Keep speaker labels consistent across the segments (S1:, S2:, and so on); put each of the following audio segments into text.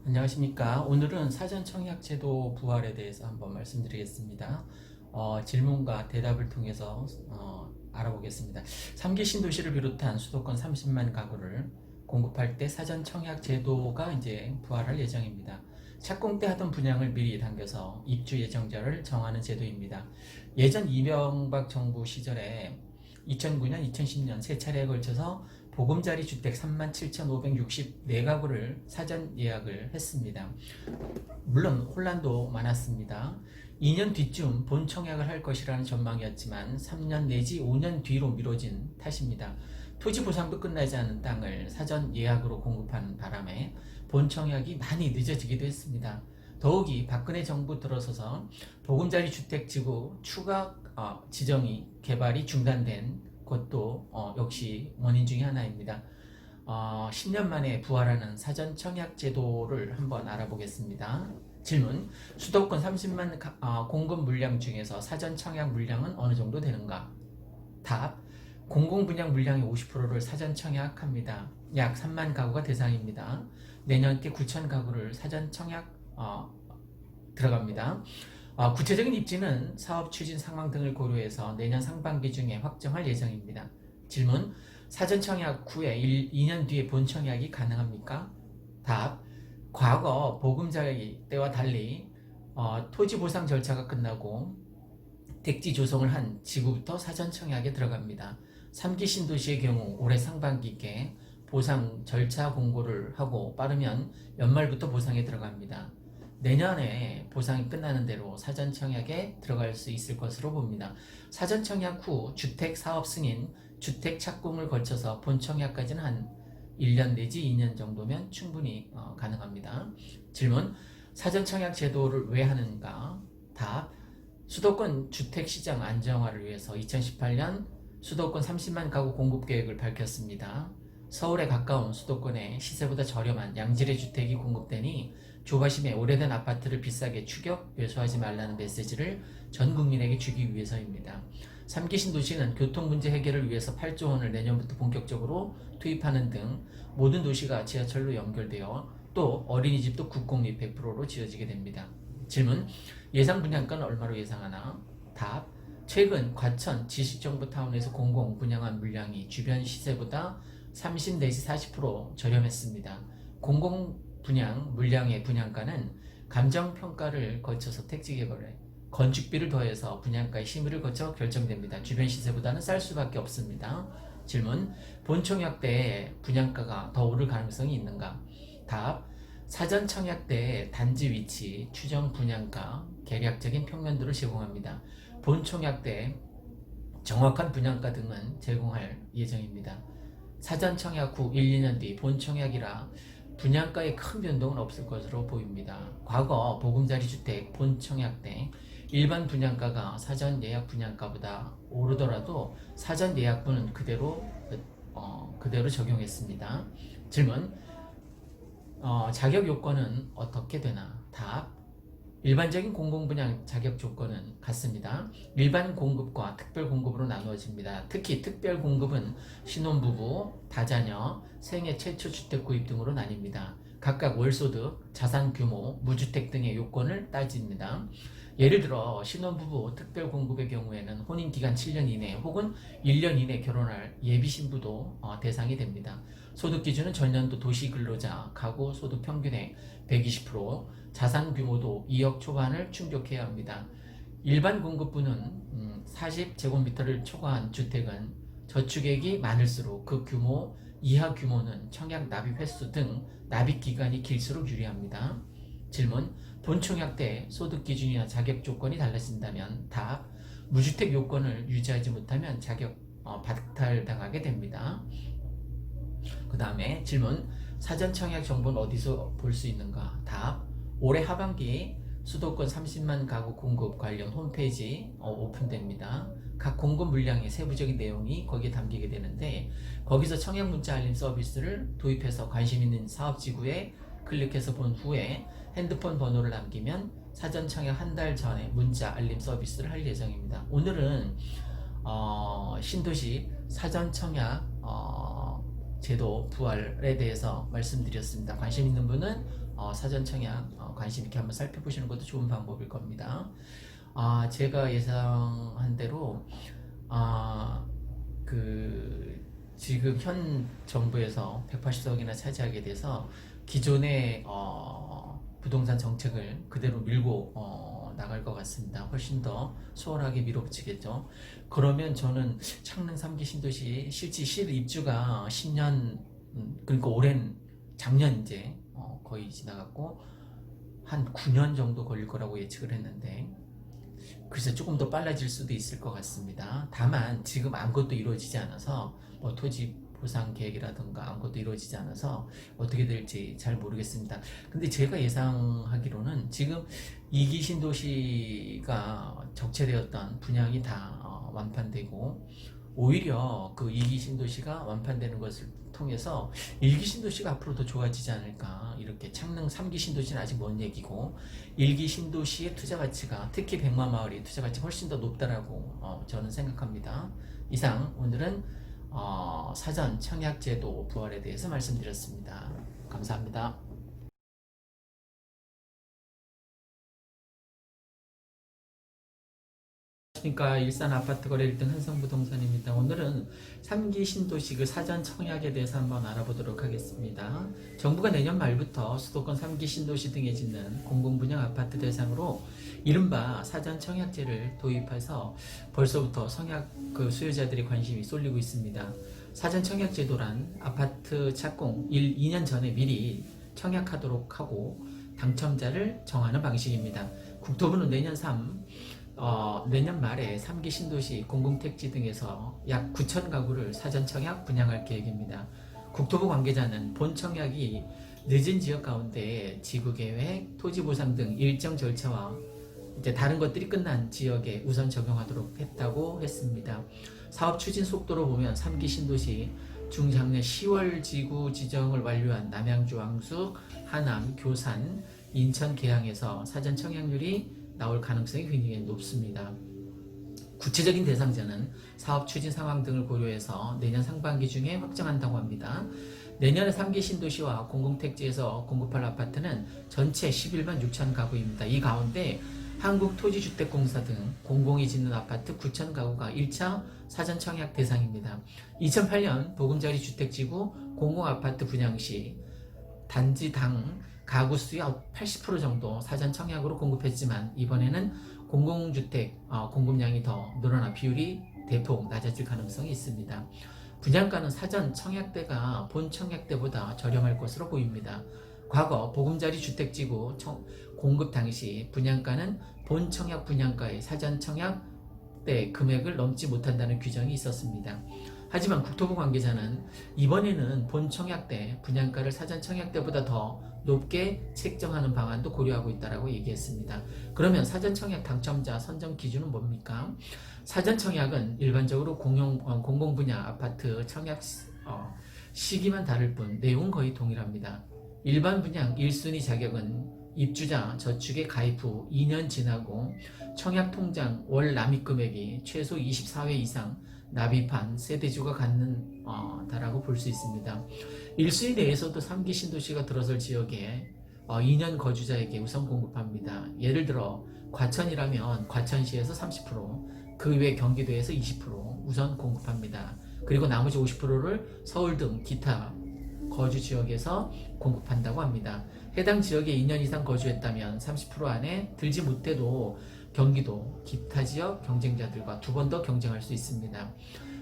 S1: 안녕하십니까. 오늘은 사전청약제도 부활에 대해서 한번 말씀드리겠습니다. 질문과 대답을 통해서 알아보겠습니다. 3기 신도시를 비롯한 수도권 30만 가구를 공급할 때 사전청약제도가 이제 부활할 예정입니다. 착공 때 하던 분양을 미리 당겨서 입주 예정자를 정하는 제도입니다. 예전 이명박 정부 시절에 2009년, 2010년 세 차례에 걸쳐서 보금자리 주택 37,564가구를 사전 예약을 했습니다. 물론 혼란도 많았습니다. 2년 뒤쯤 본 청약을 할 것이라는 전망이었지만 3년 내지 5년 뒤로 미뤄진 탓입니다. 토지 보상도 끝나지 않은 땅을 사전 예약으로 공급하는 바람에 본 청약이 많이 늦어지기도 했습니다. 더욱이 박근혜 정부 들어서서 보금자리 주택 지구 추가 지정이 개발이 중단된 것도 역시 원인 중에 하나입니다. 10년 만에 부활하는 사전 청약 제도를 한번 알아보겠습니다. 질문: 수도권 30만 공급 물량 중에서 사전 청약 물량은 어느 정도 되는가? 답: 공공 분양 물량의 50%를 사전 청약합니다. 약 3만 가구가 대상입니다. 내년께 9천 가구를 사전 청약 들어갑니다. 구체적인 입지는 사업 추진 상황 등을 고려해서 내년 상반기 중에 확정할 예정입니다. 질문: 사전 청약 후에 2년 뒤에 본 청약이 가능합니까? 답: 과거 보금자리 때와 달리 토지 보상 절차가 끝나고 택지 조성을 한 지구부터 사전 청약에 들어갑니다. 3기 신도시의 경우 올해 상반기께 보상 절차 공고를 하고 빠르면 연말부터 보상에 들어갑니다. 내년에 보상이 끝나는 대로 사전 청약에 들어갈 수 있을 것으로 봅니다. 사전 청약 후 주택 사업 승인, 주택 착공을 거쳐서 본 청약까지는 한 1년 내지 2년 정도면 충분히 가능합니다. 질문: 사전 청약 제도를 왜 하는가? 답: 수도권 주택 시장 안정화를 위해서 2018년 수도권 30만 가구 공급 계획을 밝혔습니다. 서울에 가까운 수도권에 시세보다 저렴한 양질의 주택이 공급되니 조바심에 오래된 아파트를 비싸게 추격, 매수하지 말라는 메시지를 전 국민에게 주기 위해서입니다. 3기 신도시는 교통 문제 해결을 위해서 8조 원을 내년부터 본격적으로 투입하는 등 모든 도시가 지하철로 연결되어 또 어린이집도 국공립 100%로 지어지게 됩니다. 질문: 예상 분양가는 얼마로 예상하나? 답: 최근 과천 지식정보타운에서 공공 분양한 물량이 주변 시세보다 30 내지 40% 저렴했습니다. 공공 분양 물량의 분양가는 감정평가를 거쳐서 택지개발에 건축비를 더해서 분양가의 심의를 거쳐 결정됩니다. 주변 시세보다는 쌀 수밖에 없습니다. 질문: 본청약 때 분양가가 더 오를 가능성이 있는가? 답: 사전 청약 때 단지 위치, 추정 분양가, 계략적인 평면도를 제공합니다. 본 청약 때 정확한 분양가 등은 제공할 예정입니다. 사전 청약 후 1, 2년 뒤 본 청약이라 분양가에 큰 변동은 없을 것으로 보입니다. 과거 보금자리 주택 본 청약 때 일반 분양가가 사전 예약 분양가보다 오르더라도 사전 예약분은 그대로 적용했습니다. 질문: 자격 요건은 어떻게 되나? 답: 일반적인 공공분양 자격 조건은 같습니다. 일반 공급과 특별 공급으로 나누어집니다. 특히 특별 공급은 신혼부부, 다자녀, 생애 최초 주택 구입 등으로 나뉩니다. 각각 월소득, 자산 규모, 무주택 등의 요건을 따집니다. 예를 들어 신혼부부 특별 공급의 경우에는 혼인기간 7년 이내 혹은 1년 이내 결혼할 예비신부도 대상이 됩니다. 소득 기준은 전년도 도시근로자 가구 소득 평균의 120%, 자산 규모도 2억 초반을 충족해야 합니다. 일반 공급부는 40제곱미터를 초과한 주택은 저축액이 많을수록 그 규모 이하 규모는 청약 납입 횟수 등 납입 기간이 길수록 유리합니다. 질문: 본 청약 때 소득 기준이나 자격 조건이 달라진다면? 답: 무주택 요건을 유지하지 못하면 자격 박탈당하게 됩니다. 그 다음에 질문: 사전 청약 정보는 어디서 볼 수 있는가? 답: 올해 하반기 수도권 30만 가구 공급 관련 홈페이지 오픈됩니다. 각 공급 물량의 세부적인 내용이 거기에 담기게 되는데 거기서 청약 문자 알림 서비스를 도입해서 관심 있는 사업지구에 클릭해서 본 후에 핸드폰 번호를 남기면 사전 청약 한 달 전에 문자 알림 서비스를 할 예정입니다. 오늘은 신도시 사전 청약 제도 부활에 대해서 말씀드렸습니다. 관심 있는 분은 사전 청약 관심 있게 한번 살펴보시는 것도 좋은 방법일 겁니다. 제가 예상한 대로 지금 현 정부에서 180석이나 차지하게 돼서 기존의 부동산 정책을 그대로 밀고 나갈 것 같습니다. 훨씬 더 수월하게 밀어붙이겠죠. 그러면 저는 창릉 3기 신도시 실제 실입주가 10년, 그러니까 작년 이제 거의 지나갔고 한 9년 정도 걸릴 거라고 예측을 했는데, 그래서 조금 더 빨라질 수도 있을 것 같습니다. 다만 지금 아무것도 이루어지지 않아서 토지 보상 계획이라든가 아무것도 이루어지지 않아서 어떻게 될지 잘 모르겠습니다. 근데 제가 예상하기로는 지금 2기 신도시가 적체되었던 분양이 다 완판되고, 오히려 그 2기 신도시가 완판되는 것을 통해서 1기 신도시가 앞으로 더 좋아지지 않을까. 이렇게 창릉 3기 신도시는 아직 먼 얘기고 1기 신도시의 투자 가치가, 특히 백마마을이 투자 가치가 훨씬 더 높다라고 저는 생각합니다. 이상 오늘은 사전 청약제도 부활에 대해서 말씀드렸습니다. 감사합니다. 안녕하십니까. 일산 아파트 거래 1등 한성부동산입니다. 오늘은 3기 신도시 그 사전 청약에 대해서 한번 알아보도록 하겠습니다. 정부가 내년 말부터 수도권 3기 신도시 등에 짓는 공공분양 아파트 대상으로 이른바 사전 청약제를 도입해서 벌써부터 청약 수요자들의 관심이 쏠리고 있습니다. 사전 청약제도란 아파트 착공 2년 전에 미리 청약하도록 하고 당첨자를 정하는 방식입니다. 국토부는 내년 말에 3기 신도시 공공택지 등에서 약 9천 가구를 사전 청약 분양할 계획입니다. 국토부 관계자는 본 청약이 늦은 지역 가운데 지구계획, 토지보상 등 일정 절차와 이제 다른 것들이 끝난 지역에 우선 적용하도록 했다고 했습니다. 사업 추진 속도로 보면 3기 신도시 중작년 10월 지구 지정을 완료한 남양주 왕숙, 하남, 교산, 인천 계양에서 사전 청약률이 나올 가능성이 굉장히 높습니다. 구체적인 대상자는 사업 추진 상황 등을 고려해서 내년 상반기 중에 확정한다고 합니다. 내년에 3기 신도시와 공공택지에서 공급할 아파트는 전체 11만 6천 가구입니다. 이 가운데 한국토지주택공사 등 공공이 짓는 아파트 9천 가구가 1차 사전 청약 대상입니다. 2008년 보금자리 주택지구 공공아파트 분양 시 단지당 가구 수의 80% 정도 사전 청약으로 공급했지만, 이번에는 공공주택 공급량이 더 늘어나 비율이 대폭 낮아질 가능성이 있습니다. 분양가는 사전 청약대가 본 청약대보다 저렴할 것으로 보입니다. 과거 보금자리 주택지구 공급 당시 분양가는 본 청약 분양가의 사전 청약대 금액을 넘지 못한다는 규정이 있었습니다. 하지만 국토부 관계자는 이번에는 본 청약대 분양가를 사전 청약대보다 더 높게 책정하는 방안도 고려하고 있다고 얘기했습니다. 그러면 사전 청약 당첨자 선정 기준은 뭡니까? 사전 청약은 일반적으로 공공 분야 아파트 청약 시기만 다를 뿐 내용은 거의 동일합니다. 일반 분양 1순위 자격은 입주자 저축에 가입 후 2년 지나고 청약 통장 월 납입 금액이 최소 24회 이상 납입한 세대주가 갖는다라고 볼 수 있습니다. 1순위 내에서도 3기 신도시가 들어설 지역에 2년 거주자에게 우선 공급합니다. 예를 들어 과천이라면 과천시에서 30%, 그 외 경기도에서 20% 우선 공급합니다. 그리고 나머지 50%를 서울 등 기타 거주 지역에서 공급한다고 합니다. 해당 지역에 2년 이상 거주했다면 30% 안에 들지 못해도 경기도 기타 지역 경쟁자들과 두 번 더 경쟁할 수 있습니다.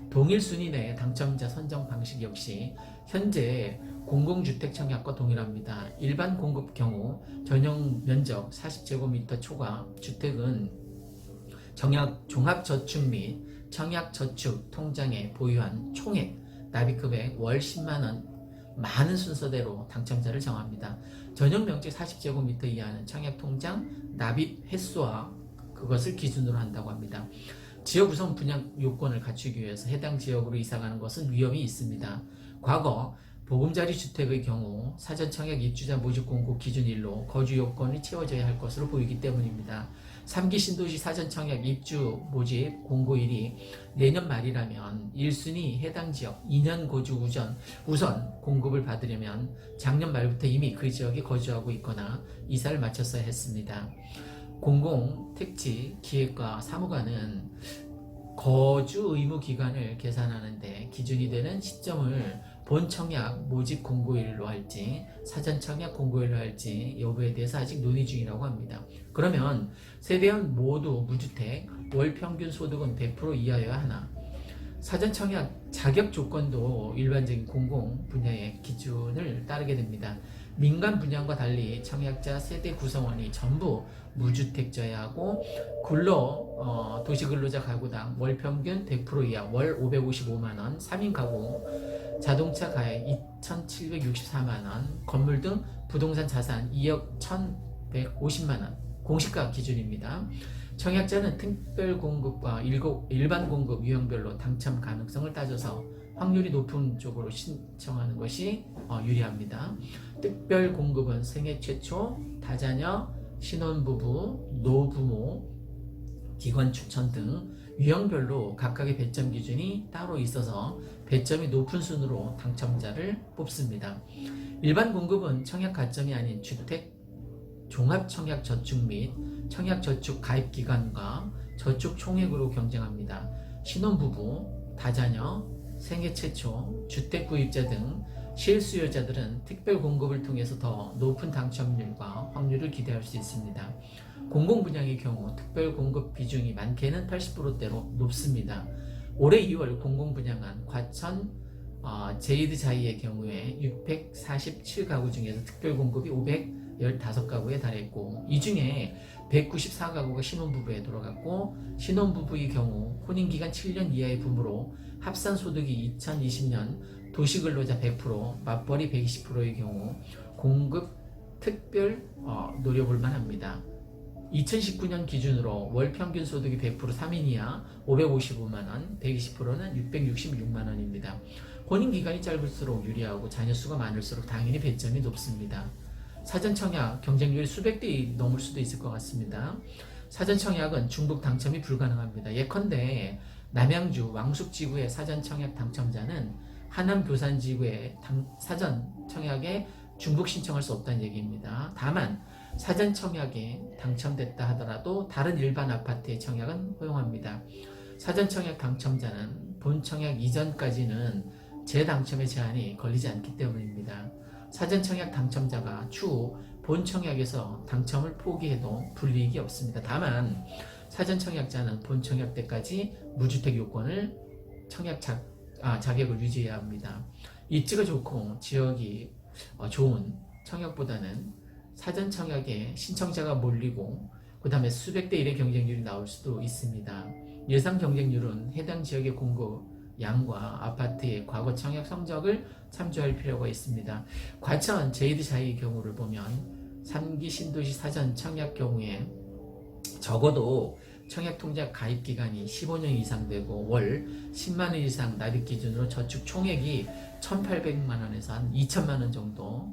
S1: 동일 순위 내 당첨자 선정 방식 역시 현재 공공주택 청약과 동일합니다. 일반 공급 경우 전용 면적 40제곱미터 초과 주택은 종합저축 및 청약저축 통장에 보유한 총액 납입금액 월 10만원 많은 순서대로 당첨자를 정합니다. 전용 면적 40제곱미터 이하는 청약통장 납입 횟수와 그것을 기준으로 한다고 합니다. 지역 우선 분양 요건을 갖추기 위해서 해당 지역으로 이사가는 것은 위험이 있습니다. 과거 보금자리 주택의 경우 사전 청약 입주자 모집 공고 기준 1로 거주 요건이 채워져야 할 것으로 보이기 때문입니다. 3기 신도시 사전청약 입주 모집 공고일이 내년 말이라면 1순위 해당 지역 2년 거주 우선 공급을 받으려면 작년 말부터 이미 그 지역에 거주하고 있거나 이사를 마쳤어야 했습니다. 공공, 택지, 기획과 사무관은 거주 의무 기간을 계산하는데 기준이 되는 시점을 본청약 모집 공고일로 할지 사전청약 공고일로 할지 여부에 대해서 아직 논의 중이라고 합니다. 그러면 세대원 모두 무주택, 월 평균 소득은 100% 이하여야 하나? 사전청약 자격 조건도 일반적인 공공 분야의 기준을 따르게 됩니다. 민간 분양과 달리 청약자 세대 구성원이 전부 무주택자여야 하고 도시근로자 가구당 월 평균 100% 이하 월 555만원, 3인 가구 자동차 가액 2,764만원, 건물 등 부동산 자산 2억 1,150만원 공시가 기준입니다. 청약자는 특별 공급과 일반 공급 유형별로 당첨 가능성을 따져서 확률이 높은 쪽으로 신청하는 것이 유리합니다. 특별 공급은 생애 최초, 다자녀, 신혼부부, 노부모, 기관 추천 등 유형별로 각각의 배점 기준이 따로 있어서 배점이 높은 순으로 당첨자를 뽑습니다. 일반 공급은 청약 가점이 아닌 주택 종합청약 저축 및 청약 저축 가입 기간과 저축 총액으로 경쟁합니다. 신혼부부, 다자녀, 생애 최초, 주택 구입자 등 실수요자들은 특별 공급을 통해서 더 높은 당첨률과 확률을 기대할 수 있습니다. 공공분양의 경우 특별 공급 비중이 많게는 80%대로 높습니다. 올해 2월 공공분양한 과천 제이드자이의 경우에 647가구 중에서 특별 공급이 515가구에 달했고 이 중에 194가구가 신혼부부에 들어갔고 신혼부부의 경우 혼인기간 7년 이하의 부부로 합산소득이 2020년 도시근로자 100%, 맞벌이 120%의 경우 공급 특별 노려볼 만합니다. 2019년 기준으로 월 평균 소득이 100% 3인 이하 555만원, 120%는 666만원입니다. 혼인기간이 짧을수록 유리하고 자녀수가 많을수록 당연히 배점이 높습니다. 사전청약 경쟁률이 수백 대 넘을 수도 있을 것 같습니다. 사전청약은 중복 당첨이 불가능합니다. 예컨대 남양주 왕숙지구의 사전청약 당첨자는 하남 교산지구의 사전청약에 중복 신청할 수 없다는 얘기입니다. 다만 사전청약에 당첨됐다 하더라도 다른 일반 아파트의 청약은 허용합니다. 사전청약 당첨자는 본청약 이전까지는 재당첨의 제한이 걸리지 않기 때문입니다. 사전청약 당첨자가 추후 본청약에서 당첨을 포기해도 불이익이 없습니다. 다만 사전청약자는 본청약 때까지 무주택 요건을 자격을 유지해야 합니다. 입지가 좋고 지역이 좋은 청약보다는 사전청약에 신청자가 몰리고 그 다음에 수백 대 1의 경쟁률이 나올 수도 있습니다. 예상 경쟁률은 해당 지역의 공급 양과 아파트의 과거 청약 성적을 참조할 필요가 있습니다. 과천 제이드자이의 경우를 보면 3기 신도시 사전 청약 경우에 적어도 청약통장 가입기간이 15년 이상 되고 월 10만원 이상 납입 기준으로 저축 총액이 1,800만원에서 한 2천만원 정도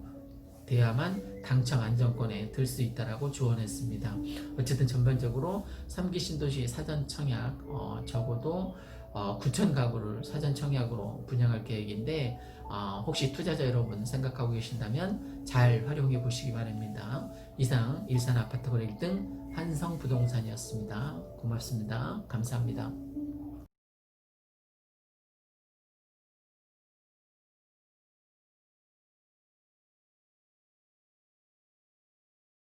S1: 돼야만 당첨 안정권에 들 수 있다라고 조언했습니다. 어쨌든 전반적으로 3기 신도시 사전 청약 적어도 9천 가구를 사전 청약으로 분양할 계획인데 혹시 투자자 여러분 생각하고 계신다면 잘 활용해 보시기 바랍니다. 이상 일산 아파트 거래 1등 한성부동산이었습니다. 고맙습니다. 감사합니다.